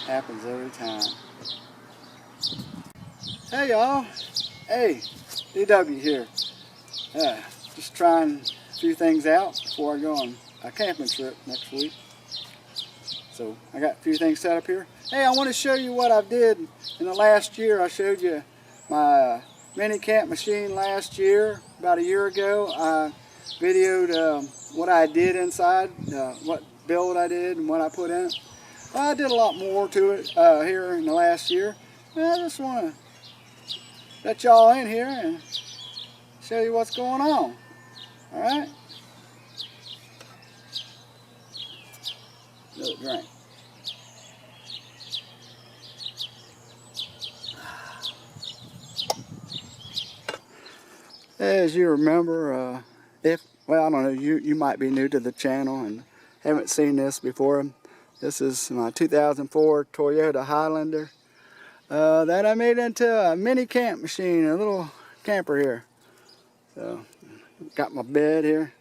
Happens every time. Hey y'all. Hey, DW here. Just trying a few things out before I go on a camping trip next week. So I got a few things set up here. Hey, I want to show you what I did in the last year. I showed you my mini camp machine last year. About a year ago, I videoed what I did inside, what build I did and what I put in it. Well, I did a lot more to it here in the last year. I just want to let y'all in here and show you what's going on. Alright? Little drink. As you remember, well, I don't know, you might be new to the channel and haven't seen this before. This is my 2004 Toyota Highlander that I made into a mini camp machine, a little camper here. So, got my bed here.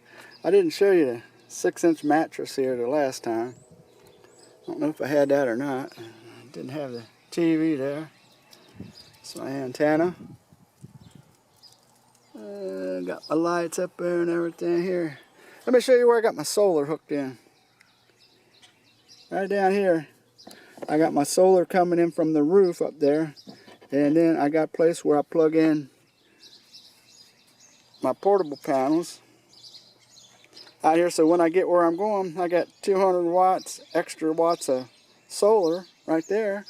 I didn't show you the 6-inch mattress here the last time. I don't know if I had that or not. I didn't have the TV there. It's my antenna. Got my lights up there and everything here. Let me show you where I got my solar hooked in. Right down here, I got my solar coming in from the roof up there, and then I got a place where I plug in my portable panels out here. So when I get where I'm going, I got 200 watts, extra watts of solar right there.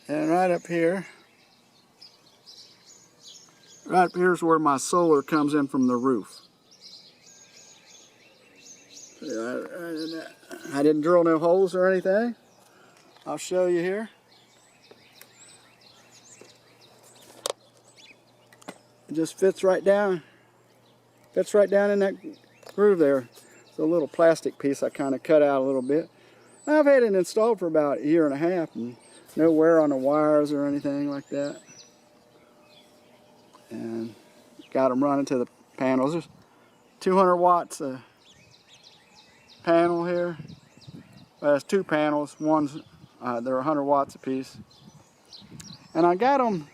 And right up here is where my solar comes in from the roof. I didn't drill no holes or anything. I'll show you here. It just fits right down. Fits right down in that groove there. It's a little plastic piece I kind of cut out a little bit. I've had it installed for about a year and a half, and no wear on the wires or anything like that. And got them running to the panels. There's 200 watts panel here. Well, there's two panels. One's they're 100 watts a piece. And I got them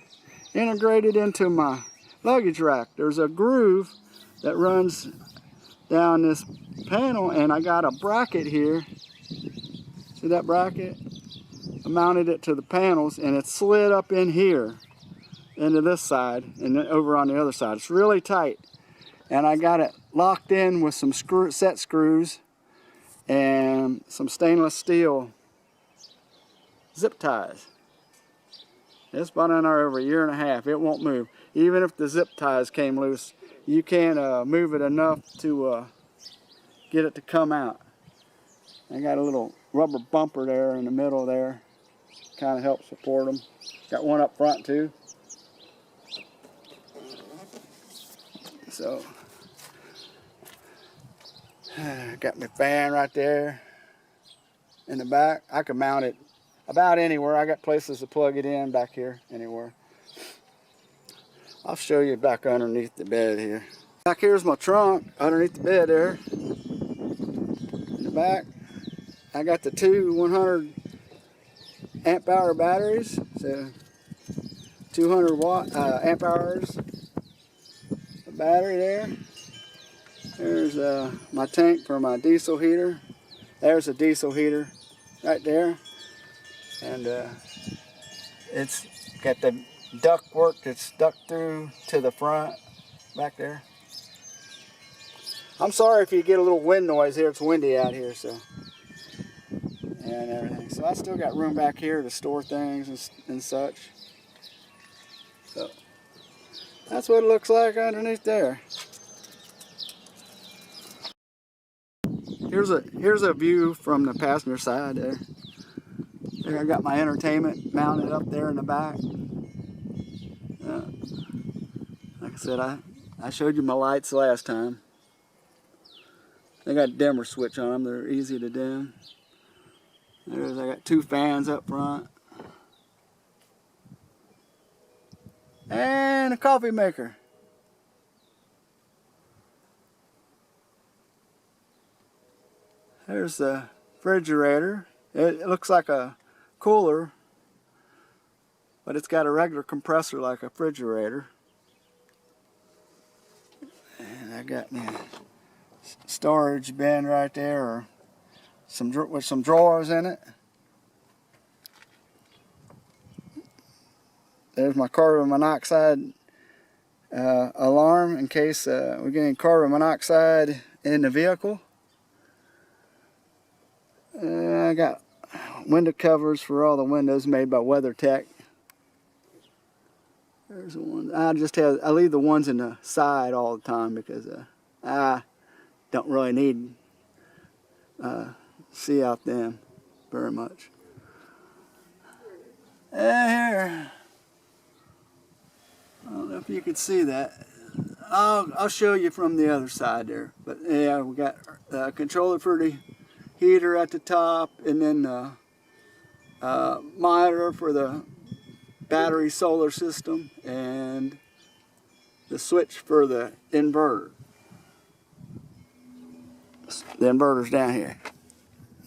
integrated into my luggage rack. There's a groove that runs down this panel, and I got a bracket here. See that bracket? I mounted it to the panels, and it slid up in here into this side and then over on the other side. It's really tight, and I got it locked in with some set screws and some stainless steel zip ties. It's been in there over a year and a half. It won't move. Even if the zip ties came loose, you can't move it enough to get it to come out. I got a little rubber bumper there in the middle there. Kind of helps support them. Got one up front too. So, got my fan right there in the back. I can mount it about anywhere. I got places to plug it in back here, anywhere. I'll show you back underneath the bed here. Back here's my trunk underneath the bed there. In the back, I got the two 100 amp hour batteries, so 200 amp hours of battery there. There's my tank for my diesel heater. There's a diesel heater right there, and it's got the duct work that's stuck through to the front back there. I'm sorry if you get a little wind noise here. It's windy out here, so. And everything. So I still got room back here to store things and such. So that's what it looks like underneath there. Here's a view from the passenger side there. There I got my entertainment mounted up there in the back. Like I said, I showed you my lights last time. They got a dimmer switch on them. They're easy to dim. I got two fans up front. And a coffee maker. There's the refrigerator. It looks like a cooler, but it's got a regular compressor like a refrigerator. And I got my storage bin right there, or with some drawers in it. There's my carbon monoxide alarm in case we're getting carbon monoxide in the vehicle. I got window covers for all the windows made by WeatherTech. There's the one. I leave the ones in the side all the time because I don't really need see out them very much. Here, I don't know if you can see that. I'll show you from the other side there. But yeah, we got a controller for the heater at the top, and then the monitor for the battery solar system, and the switch for the inverter. The inverter's down here.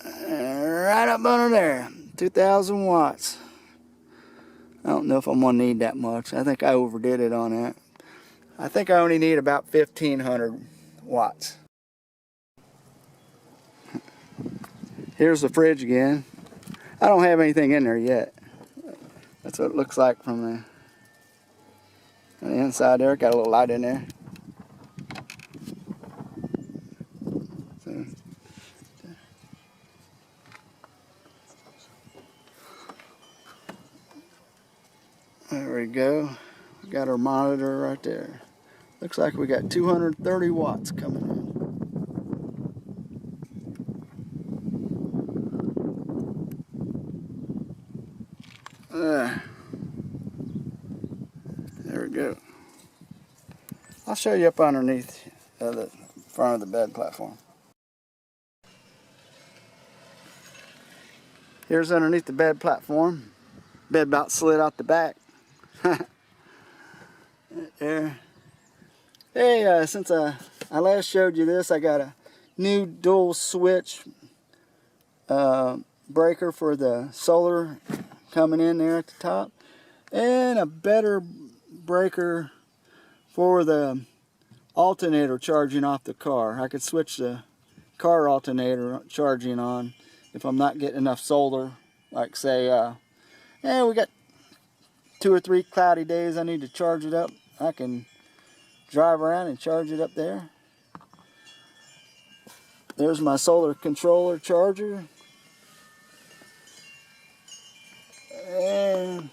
Right up under there, 2,000 watts. I don't know if I'm gonna need that much. I think I overdid it on that. I think I only need about 1,500 watts. Here's the fridge again. I don't have anything in there yet. That's what it looks like from the inside there. Got a little light in there. So, there we go. Got our monitor right there. Looks like we got 230 watts coming in. There we go. I'll show you up underneath the front of the bed platform. Here's underneath the bed platform. Bed about slid out the back. There. Hey, since I last showed you this, I got a new dual switch breaker for the solar coming in there at the top, and a better breaker for the alternator charging off the car. I could switch the car alternator charging on if I'm not getting enough solar. Like say, we got 2 or 3 cloudy days I need to charge it up. I can drive around and charge it up there. There's my solar controller charger. And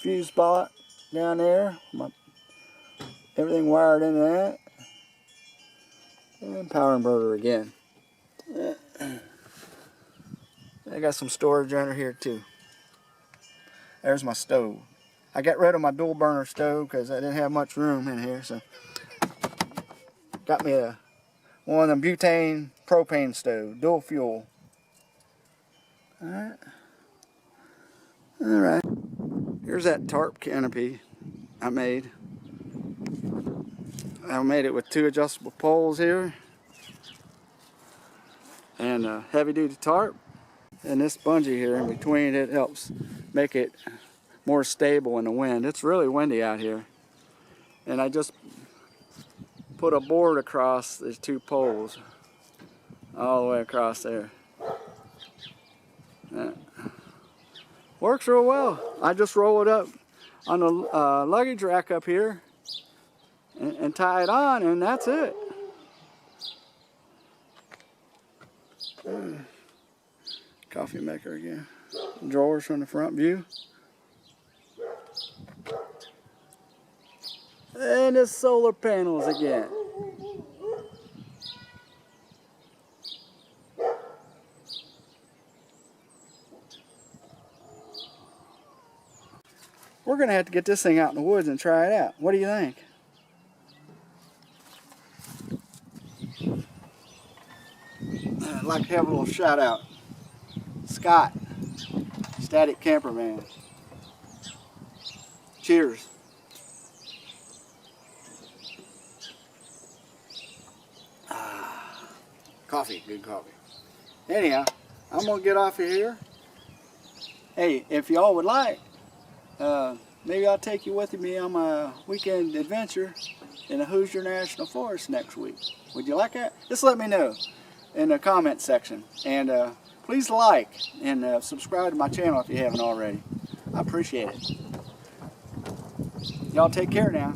fuse spot down there. Everything wired into that. And power inverter again. I got some storage under here too. There's my stove. I got rid of my dual burner stove because I didn't have much room in here, so got me one of them butane propane stove, dual fuel. Alright. Here's that tarp canopy I made. I made it with 2 adjustable poles here and a heavy duty tarp, and this bungee here in between. It helps make it more stable in the wind. It's really windy out here, and I just put a board across these 2 poles all the way across there. Works real well. I just roll it up on the luggage rack up here and tie it on, and that's it. Coffee maker again. Drawers from the front view. And the solar panels again. We're going to have to get this thing out in the woods and try it out. What do you think? I'd like to have a little shout out. Scott, Static Camperman. Cheers. Coffee, good coffee. anyhow, I'm going to get off of here. Hey, if y'all would like, maybe I'll take you with me on my weekend adventure in the Hoosier National Forest next week. Would you like that? Just let me know in the comment section. And please like and subscribe to my channel if you haven't already. I appreciate it. Y'all take care now.